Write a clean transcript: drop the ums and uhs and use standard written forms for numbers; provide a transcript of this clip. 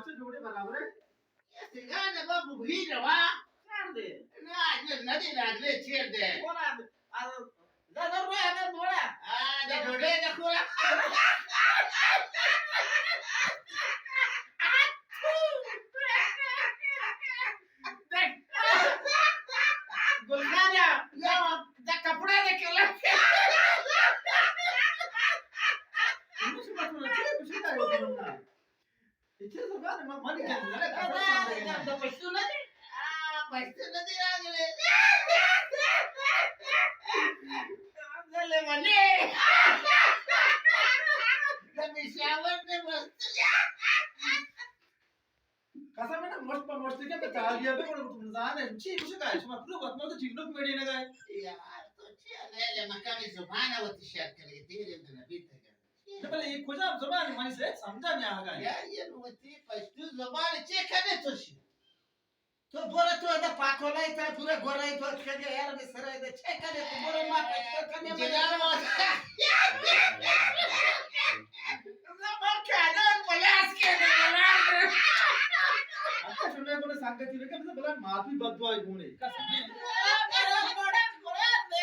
master जोड़े बराबर है ये सिगाने बाबू ही रवा कर दे ना आज नदी नागले छेड़ दे बोला दादा रो है बोला दे जोड़े देखो गुलखाना या दा कपड़ा दे केला मुझे बात बोला ठीक कुछ नहीं होता ना इच्छा से बात मन क्या है दा पैसे ना दे पैसे नदी नागले ले मने दा शावर ने मस्त कसा में ना मस्त क्या बता दिया बे और तुम जान है ची कुछ का है तुम अपने बात में तो जिंदों में मेरी ना गए यार तो चले लमा कमी जुबान वो तशक करे तेरे अंदर बीत है तो पहले ये खोजा जुबान मानी से समझा नहीं आगा यार ये नोती पश्तू जुबान चेक करे तो शी तो बोरा तो दा पाकोला इतना पूरा गोरा ही तो खेले यार में सरा दे चेक करे तो बोरा मा पश्तो कने में यार वो लमा कादा पलास के दे आता सुनने को सांगते थे कि मतलब बोला माफी बदवा है गुणे का समझे बड़ा बड़ा दे